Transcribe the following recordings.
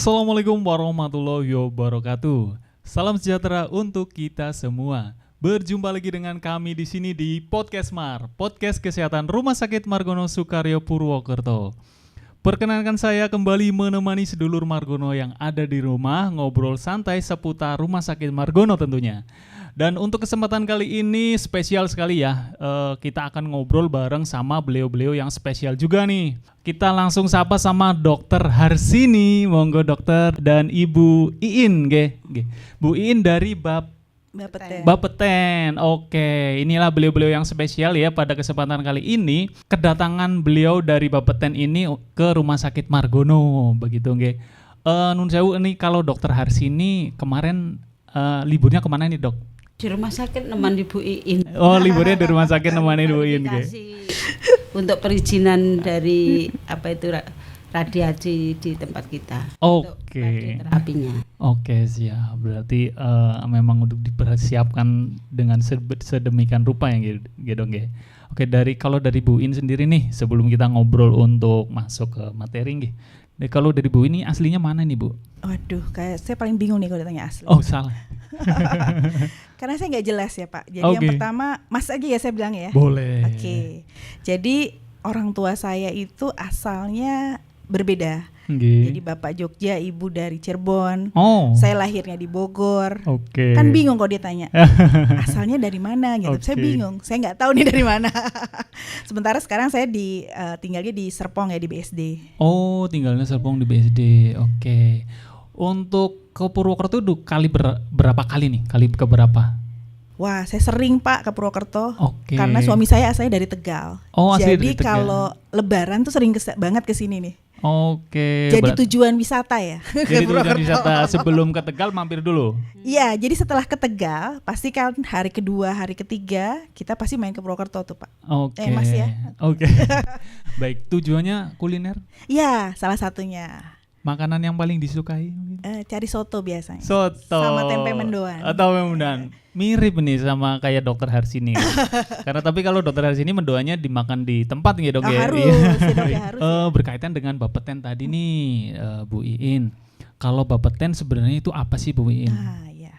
Assalamualaikum warahmatullahi wabarakatuh. Salam sejahtera untuk kita semua. Berjumpa lagi dengan kami di sini di Podcast Mar, Podcast Kesehatan Rumah Sakit Margono Soekaryo Purwokerto. Perkenalkan, saya kembali menemani sedulur Margono yang ada di rumah ngobrol santai seputar Rumah Sakit Margono tentunya. Dan untuk kesempatan kali ini spesial sekali ya, kita akan ngobrol bareng sama beliau-beliau yang spesial juga nih. Kita langsung sapa sama Dokter Harsini, monggo dokter, dan Ibu Iin, Bu Iin dari Bapeten. Oke, inilah beliau-beliau yang spesial ya pada kesempatan kali ini. Kedatangan beliau dari Bapeten ini ke Rumah Sakit Margono, begitu nggih. Nun sewu ini kalau Dokter Harsini kemarin liburnya kemana nih dok? Di rumah sakit nemani Bu Iin. Oh, liburnya di rumah sakit nemani Bu Iin. Untuk perizinan dari radiasi di tempat kita. Oke. Terapinya. Oke, siap. Berarti memang untuk dipersiapkan dengan sedemikian rupa ya gitu nggih. Oke, kalau dari Bu Iin sendiri nih, sebelum kita ngobrol untuk masuk ke materi nggih. Kalau dari Bu ini aslinya mana nih Bu? Waduh, kayak saya paling bingung nih kalau ditanya asli. Oh, salah. Karena saya nggak jelas ya Pak. Jadi yang pertama, Mas aja ya saya bilang ya. Boleh. Oke. Jadi orang tua saya itu asalnya berbeda. Okay. Jadi bapak Jogja, ibu dari Cirebon. Oh. Saya lahirnya di Bogor. Oke. Kan bingung kalau dia tanya asalnya dari mana gitu. Saya bingung. Saya nggak tahu nih dari mana. Sementara sekarang saya tinggalnya di Serpong ya, di BSD. Oh, tinggalnya Serpong di BSD. Oke. Untuk ke Purwokerto kali berapa kali nih? Kali keberapa? Wah, saya sering Pak ke Purwokerto. Karena suami saya asalnya dari Tegal. Oh, asli jadi dari Tegal. Kalau Lebaran tuh sering banget ke sini nih. Oke. Jadi tujuan wisata ya. Jadi tujuan wisata sebelum ke Tegal mampir dulu. Iya, jadi setelah ke Tegal, pasti kan hari kedua, hari ketiga kita pasti main ke Purwokerto tuh Pak. Oke. Mas ya. Oke. Baik, tujuannya kuliner? Iya, salah satunya. Makanan yang paling disukai? Cari soto biasanya. Soto. Sama tempe mendoan. Atau tempe mendoan. Mirip nih sama kayak Dokter Harsini. Karena tapi kalau Dokter Harsini mendoanya dimakan di tempat gitu dok ya. Harus, harus. Berkaitan dengan Bapeten tadi nih Bu Iin. Kalau Bapeten sebenarnya itu apa sih Bu Iin? Ya.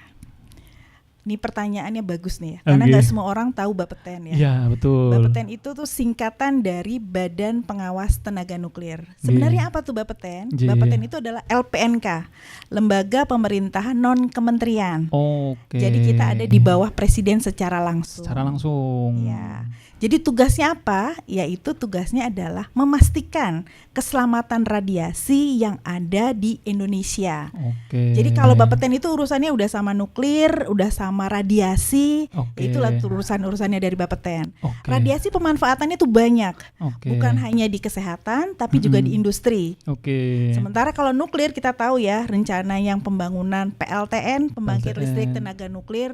Ini pertanyaannya bagus nih ya, karena nggak semua orang tahu Bapeten ya. Iya betul. Bapeten itu tuh singkatan dari Badan Pengawas Tenaga Nuklir. Sebenarnya apa tuh Bapeten? Bapeten itu adalah LPNK, Lembaga Pemerintahan Non Kementerian. Oke. Jadi kita ada di bawah Presiden secara langsung. Secara langsung. Ya. Jadi tugasnya apa? Yaitu tugasnya adalah memastikan keselamatan radiasi yang ada di Indonesia. Oke. Jadi kalau Bapeten itu urusannya udah sama nuklir, udah sama radiasi, itulah urusannya dari Bapeten. Radiasi pemanfaatannya tuh banyak, bukan hanya di kesehatan, tapi juga di industri. Sementara kalau nuklir kita tahu ya, rencana yang pembangunan PLTN, pembangkit listrik tenaga nuklir,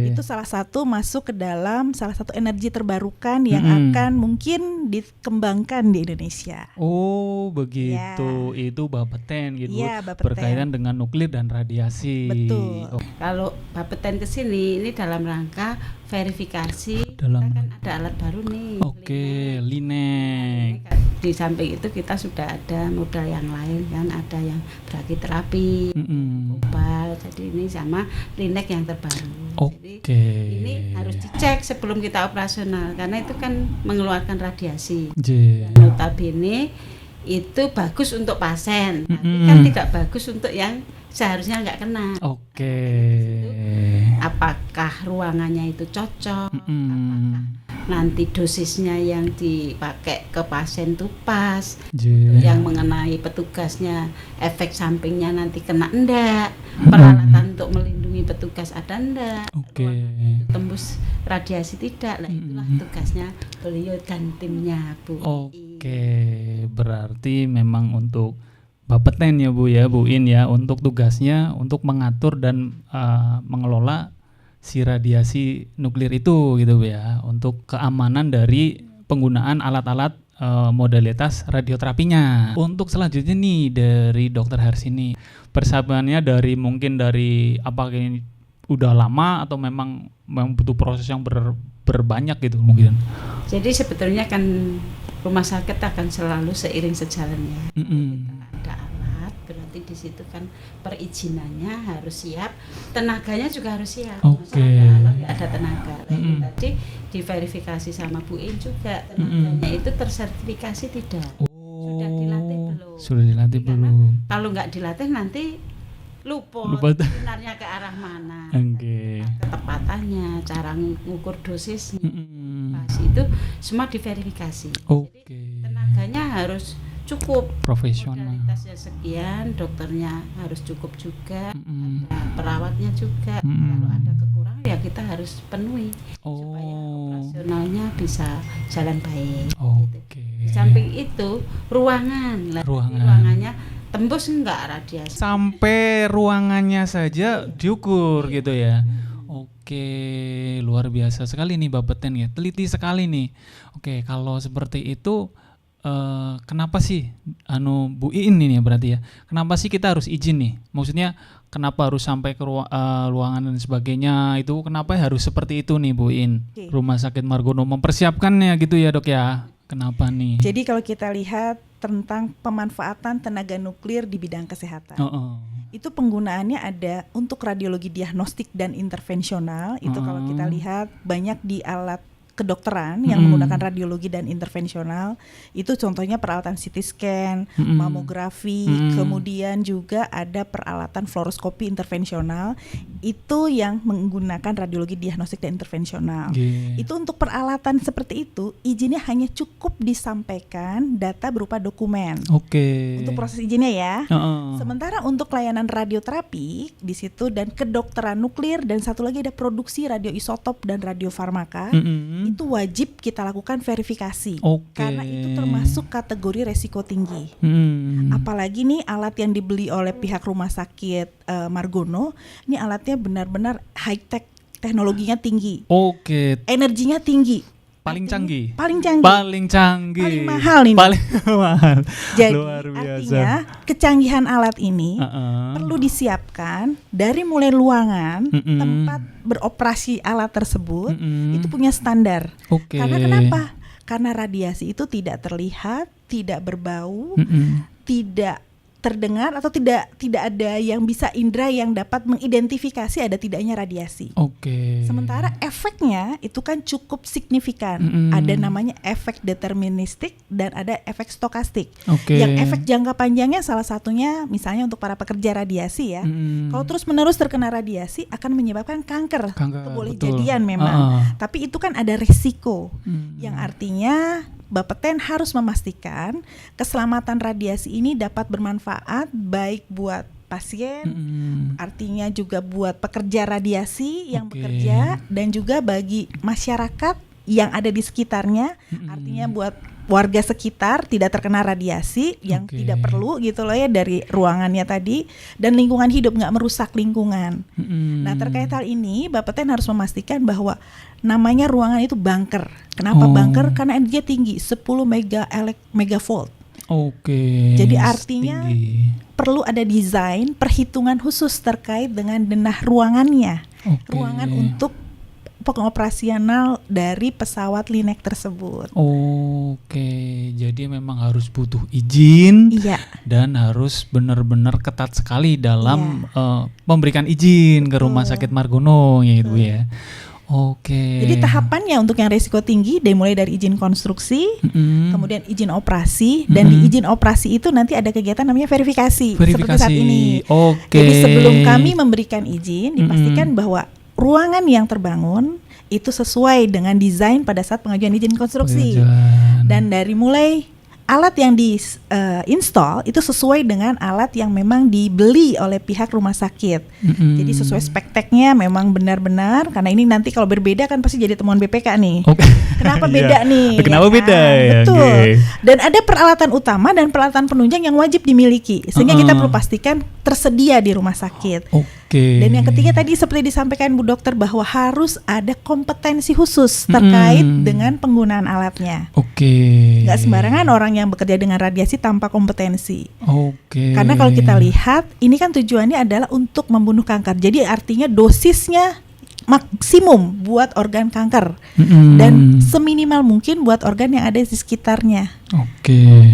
itu salah satu masuk ke dalam salah satu energi terbarukan yang akan mungkin dikembangkan di Indonesia. Oh begitu, itu Bapeten gitu, Bapeten. Berkaitan dengan nuklir dan radiasi. Betul. Kalau Bapeten kesini ini dalam rangka verifikasi, kita kan ada alat baru nih. Linek. Di samping itu kita sudah ada modal yang lain kan, ada yang brachytherapy, obat. Jadi ini sama Linek yang terbaru. Jadi ini harus dicek sebelum kita operasional karena itu kan mengeluarkan radiasi. Notabene itu bagus untuk pasien, tapi kan tidak bagus untuk yang seharusnya nggak kena. Apakah ruangannya itu cocok? Apakah nanti dosisnya yang dipakai ke pasien itu pas? Yang mengenai petugasnya, efek sampingnya nanti kena enggak? Peralatan untuk melindungi petugas ada enggak? Ruangannya itu tembus radiasi tidak? Nah itulah tugasnya beliau dan timnya Bu. Berarti memang untuk Bapeten ya Bu Iin ya, untuk tugasnya untuk mengatur dan mengelola si radiasi nuklir itu gitu ya, untuk keamanan dari penggunaan alat-alat modalitas radioterapinya. Untuk selanjutnya nih dari Dokter Harsini, persiapannya dari apakah ini udah lama atau memang butuh proses yang berbanyak gitu mungkin? Jadi sebetulnya kan rumah sakit akan selalu seiring sejalannya. Kita ada alat, berarti berarti di situ kan perizinannya harus siap, tenaganya juga harus siap. Oke. Nggak ada tenaga. Tadi diverifikasi sama Bu In juga tenaganya itu tersertifikasi tidak. Sudah dilatih belum? Sudah dilatih belum? Kalau nggak dilatih nanti luput sebenarnya ke arah mana, ketepatannya, cara mengukur dosisnya, itu semua diverifikasi. Jadi tenaganya harus cukup, profesional, modalitasnya sekian, dokternya harus cukup juga, ada perawatnya juga. Kalau ada kekurangan ya kita harus penuhi supaya operasionalnya bisa jalan baik. Gitu. Di samping itu ruangannya tembus enggak radiasi? Sampai ruangannya saja diukur gitu ya. Oke, luar biasa sekali nih Bapak Ten ya, teliti sekali nih. Oke, kalau seperti itu kenapa sih Bu Iin ini ya berarti ya? Kenapa sih kita harus izin nih? Maksudnya kenapa harus sampai ke ruangan dan sebagainya itu? Kenapa harus seperti itu nih Bu Iin? Rumah Sakit Margono mempersiapkannya gitu ya Dok ya? Kenapa nih? Jadi kalau kita lihat tentang pemanfaatan tenaga nuklir di bidang kesehatan, itu penggunaannya ada untuk radiologi diagnostik dan intervensional. Itu kalau kita lihat banyak di alat kedokteran yang menggunakan radiologi dan intervensional. Itu contohnya peralatan CT scan, mamografi, kemudian juga ada peralatan fluoroskopi intervensional. Itu yang menggunakan radiologi diagnostik dan intervensional. Itu untuk peralatan seperti itu izinnya hanya cukup disampaikan data berupa dokumen. Untuk proses izinnya ya. Sementara untuk layanan radioterapi di situ dan kedokteran nuklir dan satu lagi ada produksi radioisotop dan radiofarmaka. Itu wajib kita lakukan verifikasi karena itu termasuk kategori resiko tinggi. Apalagi nih alat yang dibeli oleh pihak rumah sakit Margono, ini alatnya benar-benar high tech, teknologinya tinggi, energinya tinggi. Paling canggih, paling mahal nih, paling mahal. Jadi artinya kecanggihan alat ini perlu disiapkan dari mulai ruangan, tempat beroperasi alat tersebut itu punya standar. Karena kenapa? Karena radiasi itu tidak terlihat, tidak berbau, tidak terdengar atau tidak ada yang bisa indera yang dapat mengidentifikasi ada tidaknya radiasi. Sementara efeknya itu kan cukup signifikan. Ada namanya efek deterministik dan ada efek stokastik. Yang efek jangka panjangnya salah satunya misalnya untuk para pekerja radiasi ya. Kalau terus-menerus terkena radiasi akan menyebabkan kanker. Boleh jadian memang. Tapi itu kan ada risiko. Yang artinya Bapak Ten harus memastikan keselamatan radiasi ini dapat bermanfaat baik buat pasien, artinya juga buat pekerja radiasi yang bekerja dan juga bagi masyarakat yang ada di sekitarnya, artinya buat warga sekitar tidak terkena radiasi yang tidak perlu gitu loh ya dari ruangannya tadi, dan lingkungan hidup nggak merusak lingkungan. Nah terkait hal ini Bapak Ten harus memastikan bahwa namanya ruangan itu bunker. Kenapa bunker? Karena energinya tinggi 10 megavolt. Jadi artinya perlu ada desain perhitungan khusus terkait dengan denah ruangannya. Ruangan untuk pengoperasional dari pesawat Linek tersebut. Jadi memang harus butuh izin dan harus benar-benar ketat sekali dalam memberikan izin ke Rumah Sakit Margono ya Ibu ya. Jadi tahapannya untuk yang risiko tinggi dimulai dari izin konstruksi, kemudian izin operasi, dan di izin operasi itu nanti ada kegiatan namanya verifikasi. Seperti saat ini. Jadi sebelum kami memberikan izin dipastikan bahwa ruangan yang terbangun itu sesuai dengan desain pada saat pengajuan izin konstruksi. Dan dari mulai alat yang di-install itu sesuai dengan alat yang memang dibeli oleh pihak rumah sakit. Jadi sesuai spek-teknya memang benar-benar, karena ini nanti kalau berbeda kan pasti jadi temuan BPK nih. Kenapa beda nih? Kenapa beda? Betul. Dan ada peralatan utama dan peralatan penunjang yang wajib dimiliki, sehingga kita perlu pastikan tersedia di rumah sakit. Dan yang ketiga tadi seperti disampaikan Bu Dokter bahwa harus ada kompetensi khusus terkait dengan penggunaan alatnya. Nggak sembarangan orang yang bekerja dengan radiasi tanpa kompetensi. Karena kalau kita lihat ini kan tujuannya adalah untuk membunuh kanker. Jadi artinya dosisnya maksimum buat organ kanker dan seminimal mungkin buat organ yang ada di sekitarnya.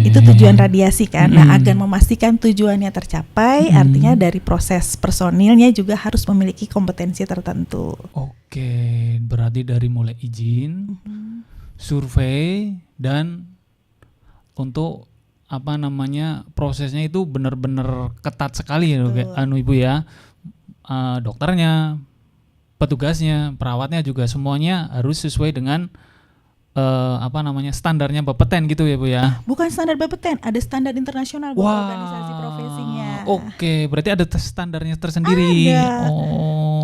Itu tujuan radiasi kan. Nah, agar memastikan tujuannya tercapai, artinya dari proses personilnya juga harus memiliki kompetensi tertentu. Berarti dari mulai izin, survei, dan untuk prosesnya itu benar-benar ketat sekali ya, Ibu ya. Dokternya, petugasnya, perawatnya juga semuanya harus sesuai dengan standarnya Bapeten gitu ya Bu ya. Bukan standar Bapeten, ada standar internasional buat organisasi profesinya. Berarti ada standarnya tersendiri. Ada.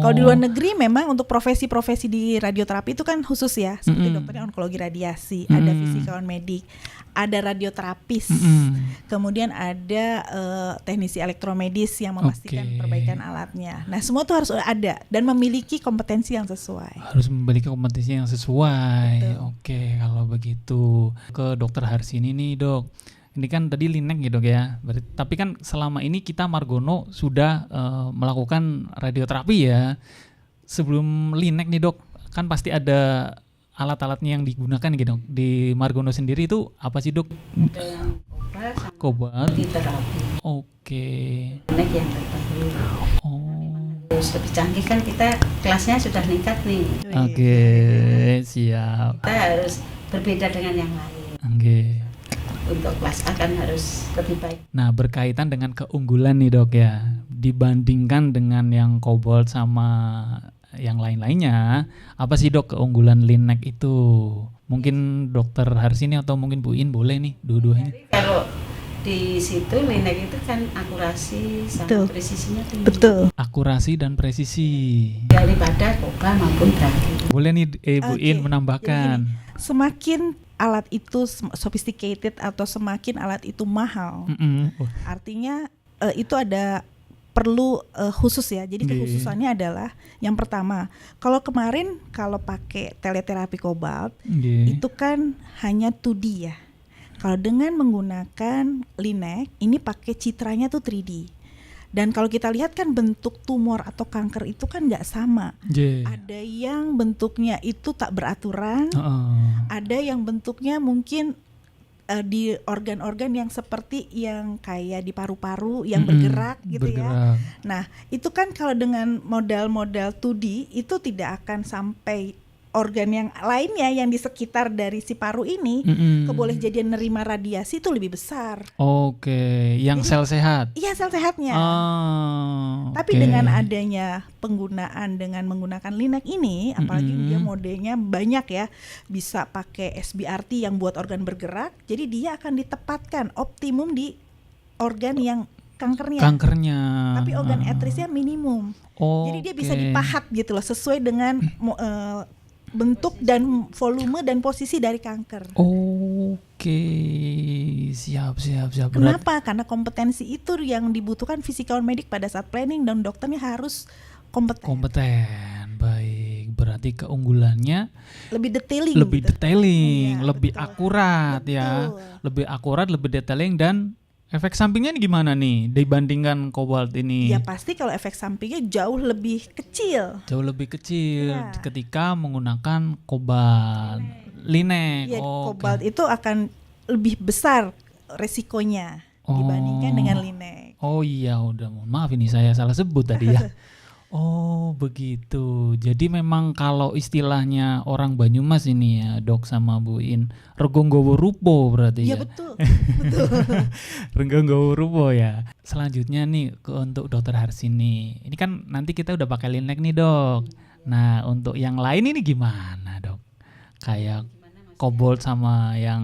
Kalau di luar negeri memang untuk profesi-profesi di radioterapi itu kan khusus ya, seperti dokternya onkologi radiasi, ada fisikawan medik, ada radioterapis, kemudian ada teknisi elektromedis yang memastikan perbaikan alatnya. Nah, semua itu harus ada dan memiliki kompetensi yang sesuai. Harus memiliki kompetensi yang sesuai. Kalau begitu ke Dokter Harsini nih Dok. Ini kan tadi Linek ya Dok ya. Tapi kan selama ini kita Margono sudah melakukan radioterapi ya. Sebelum Linek nih Dok, kan pasti ada alat-alatnya yang digunakan gitu di Margono sendiri itu apa sih Dok? Ada yang Cobalt. Terapi. Linek yang terbaru. Terus lebih canggih kan kita kelasnya sudah meningkat nih. Siap. Kita harus berbeda dengan yang lain. Untuk kelas A kan harus lebih baik. Nah, berkaitan dengan keunggulan nih Dok ya, dibandingkan dengan yang Cobalt sama yang lain-lainnya, apa sih Dok keunggulan Linek itu? Mungkin Dokter Harsini atau mungkin Bu In boleh nih dua-duanya. Kalau di situ Linek itu kan akurasi sama presisinya tinggi. Betul. Akurasi dan presisi. Daripada Koba maupun Bragi. Boleh nih Bu In menambahkan. Jadi, semakin alat itu sophisticated atau semakin alat itu mahal, artinya itu ada perlu khusus ya. Jadi kekhususannya adalah yang pertama, kalau kemarin kalau pakai teleterapi Cobalt itu kan hanya 2D ya. Kalau dengan menggunakan Linek ini pakai citranya tuh 3D. Dan kalau kita lihat kan bentuk tumor atau kanker itu kan nggak sama. Ada yang bentuknya itu tak beraturan, ada yang bentuknya mungkin di organ-organ yang seperti yang kayak di paru-paru yang bergerak gitu ya. Nah itu kan kalau dengan modal-modal 2D itu tidak akan sampai organ yang lainnya yang di sekitar dari si paru ini keboleh jadi nerima radiasi itu lebih besar. Yang jadi, sel sehat. Iya, sel sehatnya. Tapi dengan adanya penggunaan dengan menggunakan Linek ini, apalagi dia modenya banyak ya, bisa pakai SBRT yang buat organ bergerak, jadi dia akan ditempatkan optimum di organ yang kankernya. Tapi organ atrisnya minimum. Jadi dia bisa dipahat gitu loh sesuai dengan bentuk dan volume dan posisi dari kanker. Siap. Kenapa? Karena kompetensi itu yang dibutuhkan fisikawan medik pada saat planning dan dokternya harus kompeten. Baik. Berarti keunggulannya lebih detailing. Iya, lebih betul. Akurat ya. Lebih akurat, lebih detailing dan efek sampingnya ini gimana nih dibandingkan Cobalt ini? Ya pasti kalau efek sampingnya jauh lebih kecil ya. Ketika menggunakan Cobalt. Linek. Cobalt itu akan lebih besar resikonya dibandingkan dengan Linek. Udah mohon maaf ini saya salah sebut tadi ya. Begitu. Jadi memang kalau istilahnya orang Banyumas ini ya Dok sama Bu In, rego nggowo rupo berarti ya. Iya betul. Rego nggowo rupo ya. Selanjutnya nih untuk Dokter Harsini. Ini kan nanti kita udah pakai Linek nih Dok. Nah untuk yang lain ini gimana Dok? Kayak Cobalt sama yang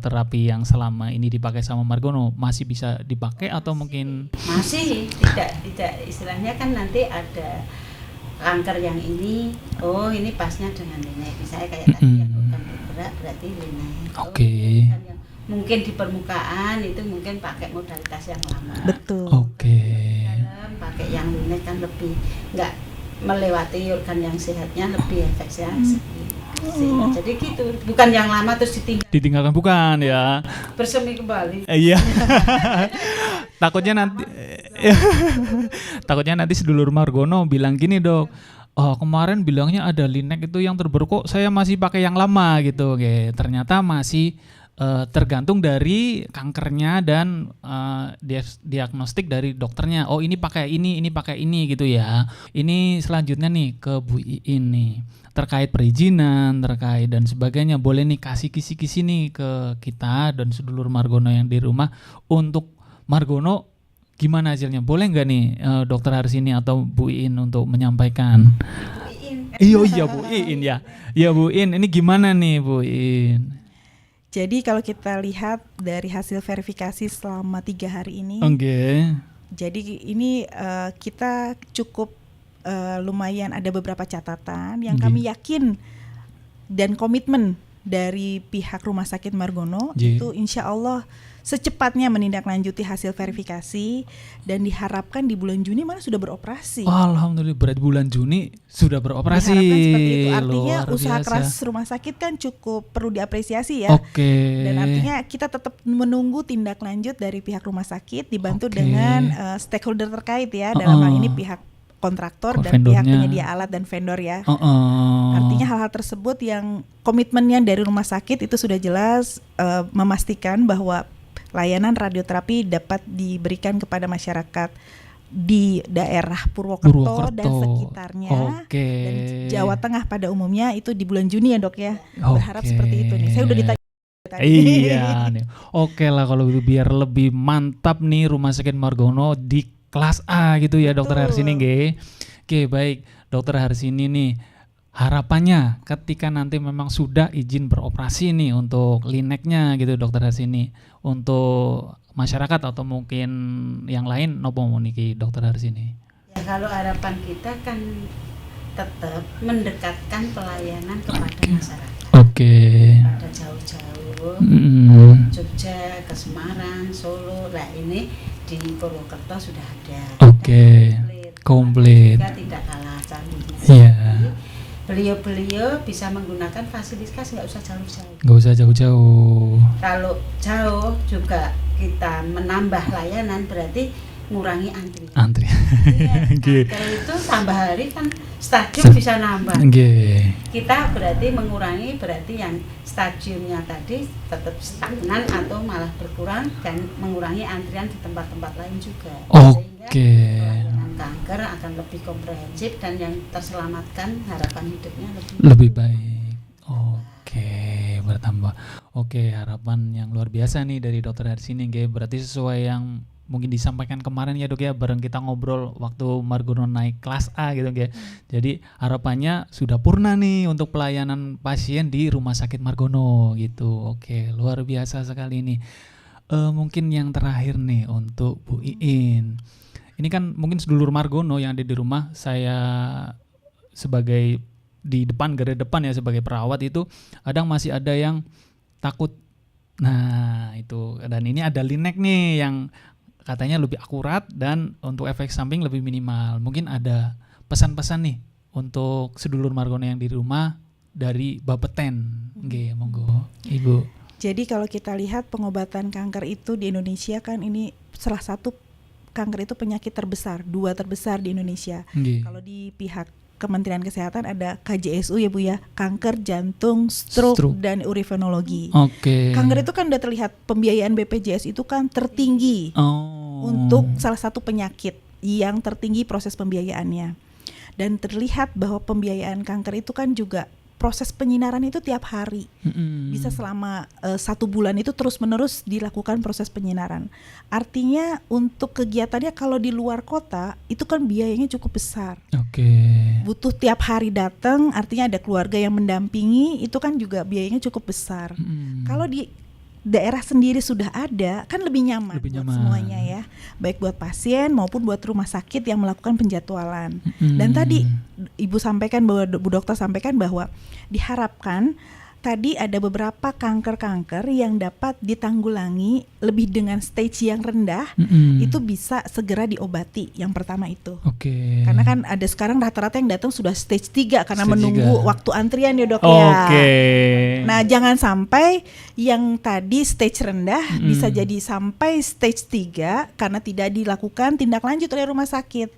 terapi yang selama ini dipakai sama Margono masih bisa dipakai atau mungkin masih tidak istilahnya kan nanti ada kanker yang ini ini pasnya dengan Linek misalnya kayak tadi yang bukan bergerak berarti Linek. Yang mungkin di permukaan itu mungkin pakai modalitas yang lama. Betul. Dalam pakai yang Linek kan lebih nggak melewati organ yang sehatnya lebih efeknya. Jadi gitu, bukan yang lama terus ditinggalkan bukan ya. Bersemi kembali. Iya. Takutnya nanti sedulur Margono bilang gini Dok, kemarin bilangnya ada Linek itu yang terbaru, kok saya masih pakai yang lama gitu. Oke, ternyata masih tergantung dari kankernya dan diagnostik dari dokternya. Oh, ini pakai ini gitu ya. Ini selanjutnya nih ke Bu Iin nih. Terkait perizinan, terkait dan sebagainya. Boleh nih kasih kisi-kisi nih ke kita dan sedulur Margono yang di rumah untuk Margono gimana hasilnya? Boleh nggak nih Dokter Harsini atau Bu Iin untuk menyampaikan? Iya Bu Iin ya. Iya Bu Iin, ini gimana nih Bu Iin? Jadi kalau kita lihat dari hasil verifikasi selama 3 hari ini, jadi ini kita cukup lumayan ada beberapa catatan yang kami yakin dan komitmen dari pihak Rumah Sakit Margono itu insya Allah secepatnya menindaklanjuti hasil verifikasi dan diharapkan di bulan Juni malah sudah beroperasi. Alhamdulillah, berarti bulan Juni sudah beroperasi. Diharapkan seperti itu. Artinya usaha keras rumah sakit kan cukup perlu diapresiasi ya. Dan artinya kita tetap menunggu tindak lanjut dari pihak rumah sakit dibantu dengan stakeholder terkait ya, dalam hal ini pihak kontraktor dan pihak penyedia alat dan vendor ya. Artinya hal-hal tersebut yang komitmennya dari rumah sakit itu sudah jelas memastikan bahwa layanan radioterapi dapat diberikan kepada masyarakat di daerah Purwokerto dan sekitarnya dan Jawa Tengah pada umumnya itu di bulan Juni ya Dok ya. Berharap seperti itu nih. Saya udah ditanya tadi. Iya nih. Oke lah kalau itu biar lebih mantap nih Rumah Sakit Margono di kelas A gitu ya Dokter Harsini nggih. Oke, baik Dokter Harsini nih. Harapannya ketika nanti memang sudah izin beroperasi nih untuk Lineknya gitu Dokter Harsini, untuk masyarakat atau mungkin yang lain nopo niki Dokter Harsini? Ya kalau harapan kita kan tetap mendekatkan pelayanan kepada masyarakat. Pada jauh-jauh, Jogja ke Semarang, Solo, lah ini di Purwokerto sudah ada. Komplit. Kita tidak kalah canggihnya. Beliau-beliau bisa menggunakan fasilitas nggak usah jauh-jauh. Kalau jauh juga kita menambah layanan berarti ngurangi antrian. Kalau itu tambah hari kan stadium bisa nambah. Kita berarti mengurangi yang stadiumnya tadi tetap stagnan atau malah berkurang dan mengurangi antrian di tempat-tempat lain juga. Sehingga kanker akan lebih komprehensif dan yang terselamatkan harapan hidupnya lebih baik. Bertambah. Harapan yang luar biasa nih dari Dokter Harsini nggih. Berarti sesuai yang mungkin disampaikan kemarin ya Dok ya, bareng kita ngobrol waktu Margono naik kelas A gitu nggih. Jadi harapannya sudah purna nih untuk pelayanan pasien di Rumah Sakit Margono gitu. Luar biasa sekali nih. Mungkin yang terakhir nih untuk Bu Iin. Ini kan mungkin sedulur Margono yang ada di rumah, saya sebagai di depan, garda depan ya sebagai perawat itu kadang masih ada yang takut. Nah itu, dan ini ada Linek nih yang katanya lebih akurat dan untuk efek samping lebih minimal. Mungkin ada pesan-pesan nih untuk sedulur Margono yang di rumah dari Bapeten. Monggo Ibu. Jadi kalau kita lihat pengobatan kanker itu di Indonesia kan ini salah satu kanker itu penyakit terbesar, 2 terbesar di Indonesia. Kalau di pihak Kementerian Kesehatan ada KJSU ya Bu ya, kanker jantung, stroke. Dan urinologi. Kanker itu kan udah terlihat pembiayaan BPJS itu kan tertinggi untuk salah satu penyakit yang tertinggi proses pembiayaannya. Dan terlihat bahwa pembiayaan kanker itu kan juga proses penyinaran itu tiap hari, bisa selama 1 bulan itu terus menerus dilakukan proses penyinaran. Artinya untuk kegiatannya kalau di luar kota itu kan biayanya cukup besar. Butuh tiap hari datang, artinya ada keluarga yang mendampingi, itu kan juga biayanya cukup besar. Kalau di daerah sendiri sudah ada, kan lebih nyaman buat semuanya ya, baik buat pasien maupun buat rumah sakit yang melakukan penjadwalan. Dan tadi Ibu sampaikan bahwa Bu Dokter sampaikan bahwa diharapkan tadi ada beberapa kanker-kanker yang dapat ditanggulangi lebih dengan stage yang rendah, itu bisa segera diobati. Yang pertama itu. Karena kan ada sekarang rata-rata yang datang sudah stage 3 karena menunggu waktu antrian ya Dok ya. Nah, jangan sampai yang tadi stage rendah bisa jadi sampai stage 3 karena tidak dilakukan tindak lanjut oleh rumah sakit.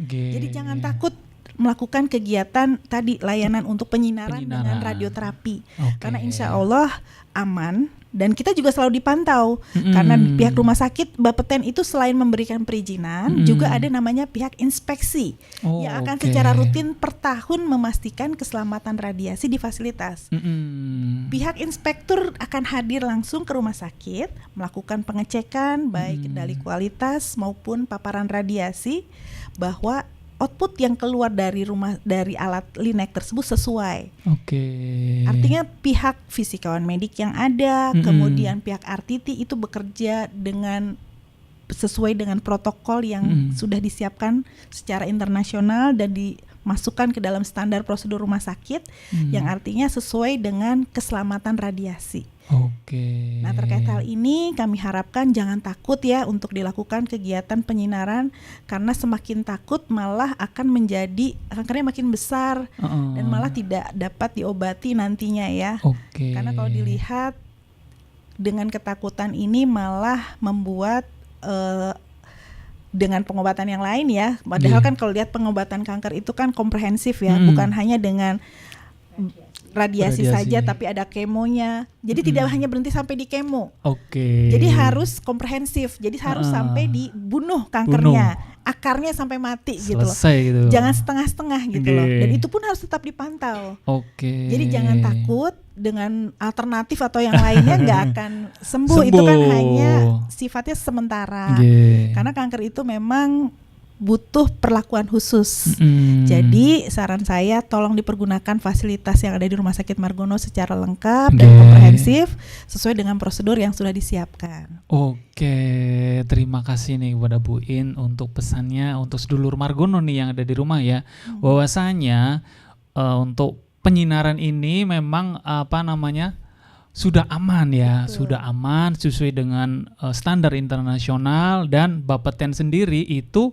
Jadi jangan takut melakukan kegiatan tadi layanan untuk penyinaran dengan radioterapi. Karena insya Allah aman dan kita juga selalu dipantau karena pihak rumah sakit Bapeten itu selain memberikan perizinan juga ada namanya pihak inspeksi yang akan secara rutin per tahun memastikan keselamatan radiasi di fasilitas. Pihak inspektur akan hadir langsung ke rumah sakit melakukan pengecekan baik kendali kualitas maupun paparan radiasi bahwa output yang keluar dari alat Linac tersebut sesuai. Artinya pihak fisikawan medik yang ada, kemudian pihak RTT itu bekerja sesuai dengan protokol yang sudah disiapkan secara internasional dan dimasukkan ke dalam standar prosedur rumah sakit yang artinya sesuai dengan keselamatan radiasi. Nah, terkait hal ini kami harapkan jangan takut ya untuk dilakukan kegiatan penyinaran karena semakin takut malah akan menjadi kankernya makin besar dan malah tidak dapat diobati nantinya ya. Karena kalau dilihat dengan ketakutan ini malah membuat dengan pengobatan yang lain ya. Padahal kan kalau lihat pengobatan kanker itu kan komprehensif ya, bukan hanya dengan radiasi saja tapi ada kemonya. Jadi tidak hanya berhenti sampai di kemo. Jadi harus komprehensif. Jadi harus sampai dibunuh kankernya, akarnya sampai mati gitu loh. Jangan setengah-setengah gitu loh. Dan itu pun harus tetap dipantau. Jadi jangan takut dengan alternatif atau yang lainnya nggak akan sembuh. Itu kan hanya sifatnya sementara. Karena kanker itu memang butuh perlakuan khusus. Jadi saran saya tolong dipergunakan fasilitas yang ada di Rumah Sakit Margono secara lengkap dan komprehensif sesuai dengan prosedur yang sudah disiapkan. Terima kasih nih kepada Bu In untuk pesannya untuk sedulur Margono nih yang ada di rumah ya. Bahwasanya untuk penyinaran ini memang sudah aman ya. Sudah aman sesuai dengan standar internasional dan Bapeten sendiri itu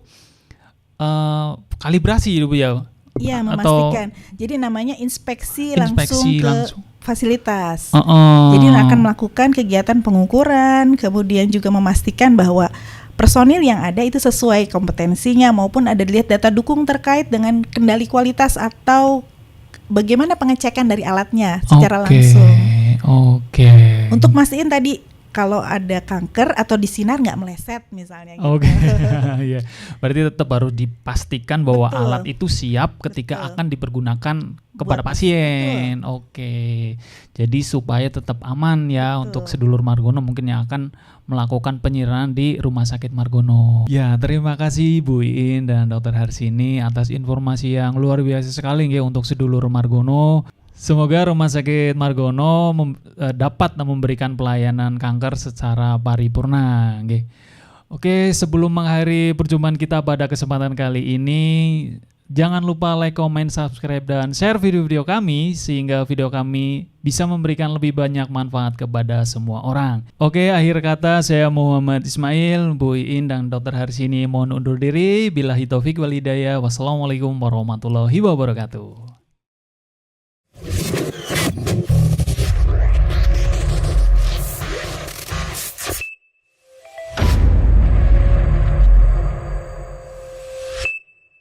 kalibrasi Bu ya. Iya, memastikan. Jadi namanya inspeksi langsung ke fasilitas. Jadi akan melakukan kegiatan pengukuran, kemudian juga memastikan bahwa personil yang ada itu sesuai kompetensinya maupun ada dilihat data dukung terkait dengan kendali kualitas atau bagaimana pengecekan dari alatnya secara langsung. Untuk mastiin tadi kalau ada kanker atau di sinar nggak meleset misalnya gitu. Iya. Berarti tetap harus dipastikan bahwa alat itu siap ketika akan dipergunakan kepada pasien. Jadi supaya tetap aman ya untuk sedulur Margono mungkin yang akan melakukan penyinaran di Rumah Sakit Margono. Ya, terima kasih Bu In dan Dr. Harsini atas informasi yang luar biasa sekali ya untuk sedulur Margono. Semoga Rumah Sakit Margono dapat memberikan pelayanan kanker secara paripurna. Sebelum mengakhiri perjumpaan kita pada kesempatan kali ini, jangan lupa like, comment, subscribe, dan share video-video kami sehingga video kami bisa memberikan lebih banyak manfaat kepada semua orang. Akhir kata saya Muhammad Ismail, Bu In dan Dr. Harsini mohon undur diri. Billahi taufik wal hidayah. Wassalamualaikum warahmatullahi wabarakatuh.